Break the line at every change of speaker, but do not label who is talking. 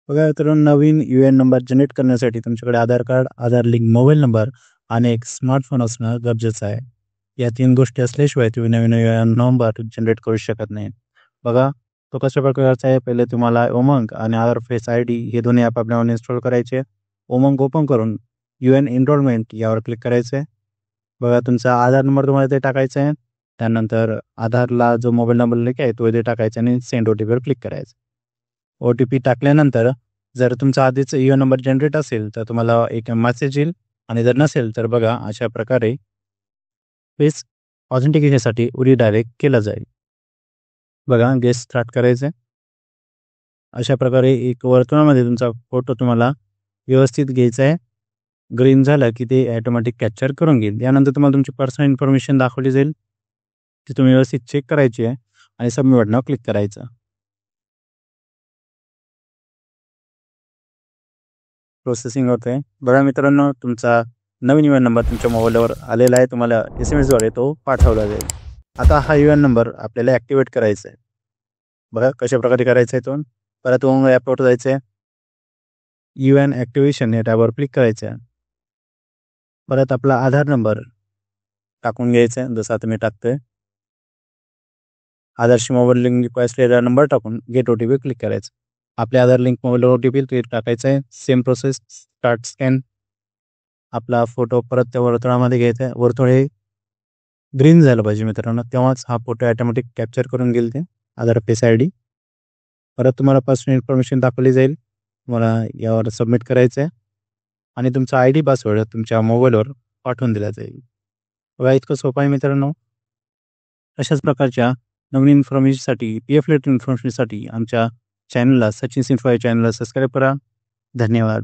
बघा तर नवीन you-N number generate करण्यासाठी तुमच्याकडे आधार कार्ड, आधार लिंक मोबाईल नंबर आणि एक स्मार्टफोन असणं गरजेचं आहे. या 3 गोष्टी असल्याशिवाय तुम्ही नवीन यू-एन नंबर जनरेट करू शकत नाही. बघा, तो कशा प्रकारचा आहे, पहिले तुम्हाला उमंग आणि आधार फेस आयडी हे दोन्ही ॲप आपल्याला इन्स्टॉल करायचे. उमंग ओपन करून यू-एन एनरोलमेंट यावर क्लिक करायचं आहे. बघा, तुमचा आधार नंबर तुम्हाला इथे टाकायचा आहे. त्यानंतर आधारला जो मोबाईल नंबर लिंक आहे तो इथे टाकायचा आणि सेंड ओ-टी-पीवर क्लिक करायचं. ओ-टी-पी टाकल्यानंतर जर तुमचा आधीच यू-एन नंबर जनरेट असेल, तर तुम्हाला एक मेसेज येईल आणि जर नसेल, तर बघा अशा प्रकारे फेस ऑथेंटिकेशनसाठी रिडायरेक्ट केलं जाईल. बघा, गेस स्टार्ट करायचं. अशा प्रकारे एक वर्तुळामध्ये तुमचा फोटो तुम्हाला व्यवस्थित घ्यायचा आहे. ग्रीन झालं की ते ऑटोमॅटिक कॅप्चर करून घेईल. यानंतर तुम्हाला तुमची पर्सनल इन्फॉर्मेशन दाखवली जाईल. ती तुम्ही व्यवस्थित चेक करायची आहे आणि सबमिट बटनावर क्लिक करायचं. प्रोसेसिंग होते. बघा मित्रांनो, तुमचा नवीन यू-एन नंबर तुमच्या मोबाईलवर आलेला आहे. तुम्हाला SMS द्वारे तो पाठवला जाईल. आता हा यू-एन नंबर आपल्याला ॲक्टिवेट करायचा आहे. बघा कशाप्रकारे करायचा आहे तो. परत उमंग ॲपवर जायचं आहे. यू-एन ॲक्टिव्हेशन या टॅबवर क्लिक करायचं आहे. परत आपला आधार नंबर टाकून घ्यायचा आहे, जसं आता मी टाकतोय. आधारशी मोबाईल लिंक रिक्वेस्ट असलेला नंबर टाकून गेट ओ-टी-पी क्लिक करायचं. आपल्या आधार लिंक मोबाईलवर ओ-टी-पी टाकायचा आहे. Same process, start scan. आपला फोटो परत त्या वर्तुळामध्ये घ्यायचा आहे. वर्तुळ हे ग्रीन झालं पाहिजे मित्रांनो, तेव्हाच हा फोटो ऑटोमॅटिक कॅप्चर करून घेईल ते आधार फेस आयडी. परत तुम्हाला पर्सनल इन्फॉर्मेशन दाखवली जाईल. तुम्हाला यावर सबमिट करायचं आहे आणि तुमचा आयडी पासवर्ड तुमच्या मोबाईलवर पाठवून दिला जाईल. बघा, इतकं सोपं आहे मित्रांनो. अशाच प्रकारच्या नवीन इन्फॉर्मेशनसाठी, पी-एफ रिलेटेड इन्फॉर्मेशनसाठी आमच्या चॅनलला, सचिन इन्फो या चॅनलला सबस्क्राईब करा. धन्यवाद.